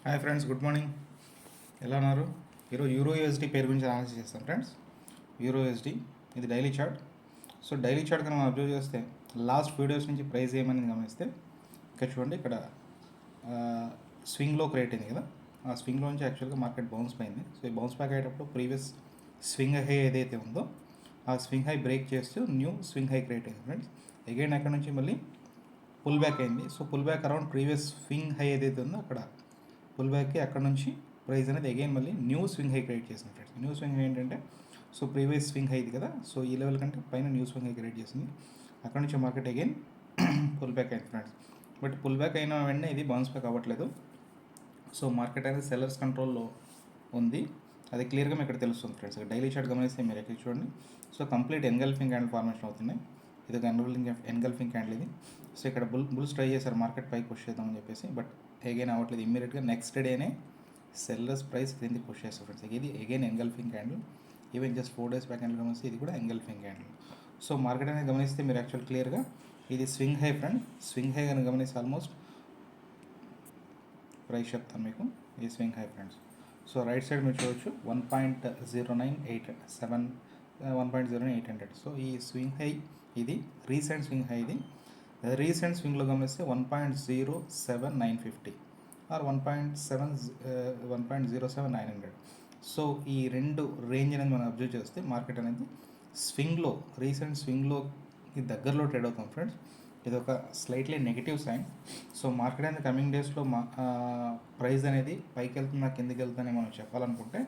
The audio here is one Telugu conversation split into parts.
Hi friends, good morning. ఎలా ఉన్నారు? ఈరోజు యూరో యూఎస్డి పేరు గురించి అనాలిసిస్ చేస్తాం ఫ్రెండ్స్. యూరో యూఎస్డి ఇది daily chart. So daily chart కనుక మనం అబ్జర్వ్ చేస్తే లాస్ట్ ఫ్యూ డేస్ నుంచి ప్రైస్ ఏమని గమనిస్తే ఇక్కడ చూడండి, ఇక్కడ స్వింగ్లో క్రియేట్ అయింది కదా. ఆ స్వింగ్లో నుంచి యాక్చువల్గా మార్కెట్ బౌన్స్ పోయింది. సో ఈ బౌన్స్ బ్యాక్ అయ్యేటప్పుడు ప్రీవియస్ స్వింగ్ హై ఏదైతే ఉందో ఆ స్వింగ్ హై బ్రేక్ చేస్తూ న్యూ స్వింగ్ హై క్రియేట్ అయింది ఫ్రెండ్స్. అగైన్ అక్కడ నుంచి మళ్ళీ పుల్ బ్యాక్ అయింది. So pull back around previous swing high ఏదైతే ఉందో అక్కడ పుల్ బ్యాక్కి అక్కడ నుంచి ప్రైస్ అనేది అగైన్ మళ్ళీ న్యూ స్వింగ్ హై క్రియేట్ చేసింది ఫ్రెండ్స్. న్యూ స్వింగ్ హై ఏంటంటే, సో ప్రీవియస్ స్వింగ్ హై ఇది కదా, సో ఈ లెవెల్ కంటే పైన న్యూ స్వింగ్ హై క్రియేట్ చేసింది. అక్కడ నుంచి మార్కెట్ అగైన్ పుల్ బ్యాక్ అయింది ఫ్రెండ్స్. బట్ పుల్ బ్యాక్ అయిన వెంటనే ఇది బౌన్స్ బ్యాక్ అవ్వట్లేదు. సో మార్కెట్ అనేది సెల్లర్స్ కంట్రోల్లో ఉంది. అది క్లియర్గా మీకు ఇక్కడ తెలుస్తుంది ఫ్రెండ్స్. డైలీ చార్ట్ గమనిస్తే మీరు ఎక్కడ చూడండి. So complete engulfing candle formation అవుతున్నాయి. ఇది ఒక ఎన్గల్ఫింగ్ క్యాండిల్ ఇది. సో ఇక్కడ బుల్స్ ట్రై చేశారు మార్కెట్ పైకి పుష్ చేద్దామని చెప్పేసి, బట్ అగైన్ అవ్వట్లేదు. ఇమ్మీడియట్గా నెక్స్ట్ డేనే సెల్లర్స్ ప్రైస్ క్రింది పుష్ చేస్తారు ఫ్రెండ్స్. ఇది again engulfing candle. Even just 4 days back candle గమనిస్తే ఇది కూడా ఎంగల్ఫింగ్ క్యాండిల్. సో మార్కెట్ అనేది గమనిస్తే మీరు యాక్చువల్ క్లియర్గా ఇది swing high friend. Swing high కనుక గమనిస్తే ఆల్మోస్ట్ ప్రైస్ చెప్తాను మీకు. ఇది swing hi friends. So right side మీరు చూడవచ్చు 1.0987 1.0800. సో ఈ స్వింగ్ హై ఇది రీసెంట్ స్వింగ్ హై. ఇది రీసెంట్ స్వింగ్లో గమనిస్తే 1.07950 ఆర్ 1.07900. సో ఈ రెండు రేంజ్ అనేది మనం అబ్జర్వ్ చేస్తే మార్కెట్ అనేది స్వింగ్లో రీసెంట్ స్వింగ్లో దగ్గరలో ట్రేడ్ అవుతాం ఫ్రెండ్స్. ఇది ఒక slightly negative sign. So market అనేది కమింగ్ డేస్లో ప్రైస్ అనేది పైకి వెళ్తున్నా కిందకి వెళ్తుందని మనం చెప్పాలనుకుంటే,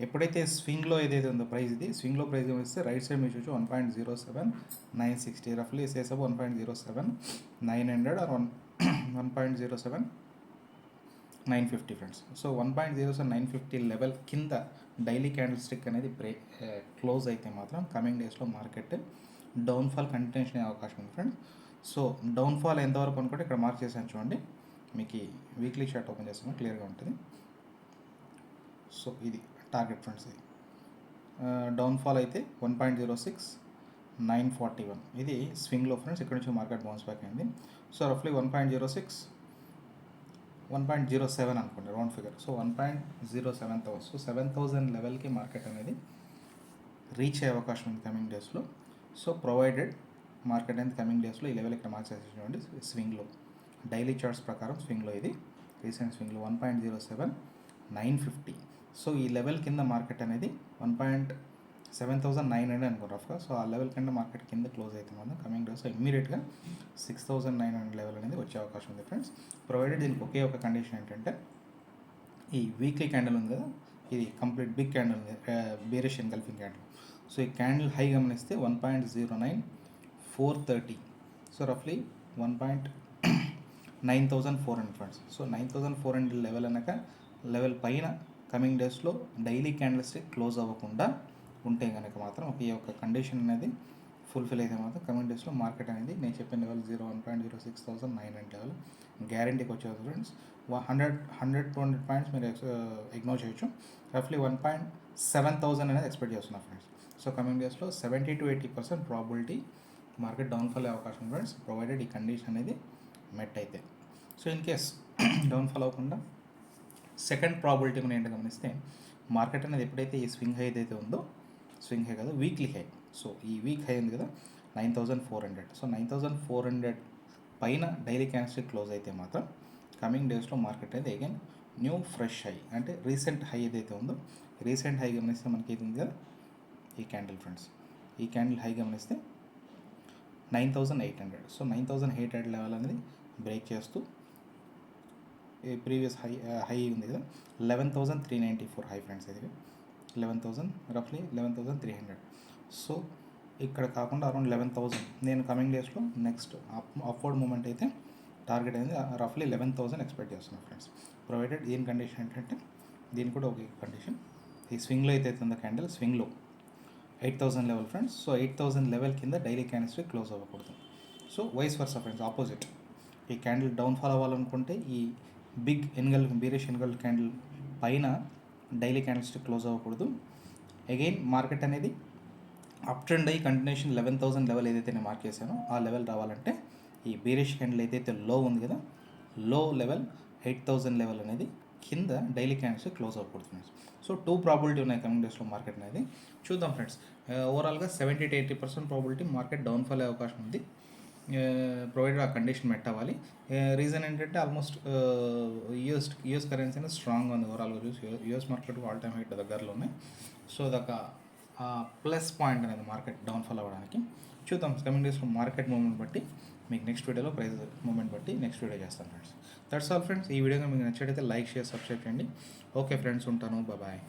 ఎప్పుడైతే స్వింగ్లో ఏదైతే ఉందో ప్రైస్, ఇది స్వింగ్లో ప్రైస్ గమనిస్తే రైట్ సైడ్ మీరు చూసి 1.07960 రఫ్లీ సేసబ్ 1.07900 ఆర్ 1.07950 ఫ్రెండ్స్. సో 1.07950 లెవెల్ కింద డైలీ క్యాండిల్ స్టిక్ అనేది క్లోజ్ అయితే మాత్రం కమింగ్ డేస్లో మార్కెట్ డౌన్ఫాల్ కంటిన్యూషన్ అయ్యే అవకాశం ఉంది ఫ్రెండ్స్. సో డౌన్ఫాల్ ఎంతవరకు అనుకుంటే ఇక్కడ మార్క్ చేసాను చూడండి. మీకు వీక్లీ చార్ట్ ఓపెన్ చేస్తాను, క్లియర్గా ఉంటుంది. సో ఇది టార్గెట్ ఫ్రెండ్స్. ఇది డౌన్ఫాల్ అయితే 1.06941. ఇది స్వింగ్లో ఫ్రెండ్స్. ఇక్కడ నుంచి మార్కెట్ బౌన్స్ బ్యాక్ అయింది. సో రఫ్లీ 1.07 అనుకోండి రౌండ్ ఫిగర్. సో 1.07,000. సో 7,000 లెవెల్కి మార్కెట్ అనేది రీచ్ అయ్యే అవకాశం ఉంది కమింగ్ డేస్లో. సో ప్రొవైడెడ్ మార్కెట్ అనేది కమింగ్ డేస్లో ఈ లెవెల్ ఇక్కడ మార్క్ చేసేటువంటి స్వింగ్లో డైలీ చార్ట్స్ ప్రకారం స్వింగ్లో ఇది రీసెంట్ స్వింగ్లో 1.07950. సో ఈ లెవెల్ కింద మార్కెట్ అనేది 1.7900 అనుకో రఫ్గా. సో ఆ లెవెల్ కింద మార్కెట్ కింద క్లోజ్ అయితే మాత్రం కమింగ్ డేస్లో ఇమ్మీడియట్గా 6,900 లెవెల్ అనేది వచ్చే అవకాశం ఉంది ఫ్రెండ్స్. ప్రొవైడెడ్ దీనికి ఒకే ఒక కండిషన్ ఏంటంటే, ఈ వీక్లీ క్యాండిల్ ఉంది కదా, ఇది కంప్లీట్ బిగ్ క్యాండిల్ ఉంది, బేరిష్ ఎన్గల్ఫింగ్ క్యాండిల్. సో ఈ క్యాండిల్ హై గమనిస్తే 1.09430. సో రఫ్లీ 1.9400 ఫ్రెండ్స్. సో 9400 లెవెల్ అనక లెవెల్ పైన కమింగ్ డేస్లో డైలీ క్యాండిల్ స్టిక్ క్లోజ్ అవ్వకుండా ఉంటే కనుక మాత్రం ఈ యొక్క కండిషన్ అనేది ఫుల్ఫిల్ అయితే మాత్రం కమింగ్ డేస్లో మార్కెట్ అనేది నేను చెప్పిన లెవెల్ 1.06900 లెవెల్ గ్యారంటీకి వచ్చేది ఫ్రెండ్స్. 100-200 పాయింట్స్ మీరు ఇగ్నోర్ చేయొచ్చు. రఫ్లీ 1.7000 అనేది ఎక్స్పెక్ట్ చేస్తున్నాను ఫ్రెండ్స్. సో కమింగ్ డేస్లో 70-80% ప్రాబిలిటీ మార్కెట్ డౌన్ఫాల్ అయ్యే అవకాశం ఫ్రెండ్స్, ప్రొవైడెడ్ ఈ కండిషన్ అనేది మెట్ అయితే. సో ఇన్ కేస్ డౌన్ఫాల్ అవ్వకుండా సెకండ్ ప్రాబిలిటీ మనం ఏంటో గమనిస్తే, మార్కెట్ అనేది ఎప్పుడైతే ఈ స్వింగ్ హై ఏదైతే ఉందో, స్వింగ్ హై కాదు వీక్లీ హై. సో ఈ వీక్ హై ఉంది కదా 9,400. సో 9,400 పైన డైలీ క్యాండిల్ క్లోజ్ అయితే మాత్రం కమింగ్ డేస్లో మార్కెట్ అనేది అగైన్ న్యూ ఫ్రెష్ హై, అంటే రీసెంట్ హై ఏదైతే ఉందో రీసెంట్ హై గమనిస్తే మనకి ఇది ఉంది కదా ఈ క్యాండిల్ ఫ్రెండ్స్. ఈ క్యాండిల్ హై గమనిస్తే 9,800. సో 9,800 లెవెల్ అనేది బ్రేక్ చేస్తూ ఈ ప్రీవియస్ హై ఉంది కదా 11,394 హై ఫ్రెండ్స్. ఇది 11,000 రఫ్లీ 11,300. సో ఇక్కడ కాకుండా అరౌండ్ 11,000 నేను కమింగ్ డేస్లో నెక్స్ట్ అప్వర్డ్ మూమెంట్ అయితే టార్గెట్ అనేది రఫ్లీ 11,000 ఎక్స్పెక్ట్ చేస్తున్నాను ఫ్రెండ్స్. ప్రొవైడెడ్ దీని కండిషన్ ఏంటంటే, దీని కూడా ఒక కండిషన్, ఈ స్వింగ్లో అయితే ఉందో క్యాండిల్ స్వింగ్లో 8,000 లెవెల్ ఫ్రెండ్స్. సో 8,000 లెవెల్ కింద డైలీ క్యాండిల్స్ క్లోజ్ అవ్వకూడదు. So vice versa friends, opposite. ఈ క్యాండిల్ డౌన్ఫాల్ అవ్వాలనుకుంటే ఈ బిగ్ బీరిష్ ఎన్గల్ క్యాండిల్ పైన డైలీ క్యాండిల్స్ క్లోజ్ అవ్వకూడదు. అగైన్ మార్కెట్ అనేది అప్ ట్రెండ్ అయ్యి కంటిన్యూషన్ 11,000 లెవెల్ ఏదైతే నేను మార్క్ చేశానో ఆ లెవెల్ రావాలంటే ఈ బీరిష్ క్యాండిల్ ఏదైతే లో ఉంది కదా, లో లెవెల్ 8,000 లెవెల్ అనేది కింద డైలీ క్యాండిల్స్ క్లోజ్ అవ్వకూడదు ఫ్రెండ్స్. సో 2 ప్రాబిలిటీ ఉన్నాయి కమింగ్ డేస్లో మార్కెట్ అనేది. చూద్దాం ఫ్రెండ్స్. ఓవరాల్గా 70-80% ప్రాబిలిటీ మార్కెట్ డౌన్ఫాల్ అయ్యే అవకాశం ఉంది, ప్రొవైడెడ్ ఆ కండిషన్ మెట్ అవ్వాలి. రీజన్ ఏంటంటే ఆల్మోస్ట్ యూఎస్ కరెన్సీ అనేది స్ట్రాంగ్ ఉంది. ఓవరాల్గా చూసి US market all time height దగ్గరలో ఉన్నాయి. సో అదొక ప్లస్ పాయింట్ అనేది మార్కెట్ డౌన్ఫాల్ అవ్వడానికి. చూద్దాం కమింగ్ డేస్లో మార్కెట్ మూమెంట్ బట్టి మీకు నెక్స్ట్ వీడియోలో ప్రైస్ మూమెంట్ బట్టి నెక్స్ట్ వీడియో చేస్తాను ఫ్రెండ్స్. That's all friends. ఈ వీడియో మీకు నచ్చినట్లయితే లైక్, షేర్, సబ్స్క్రైబ్ చేయండి. ఓకే ఫ్రెండ్స్, ఉంటాను. బాయ్.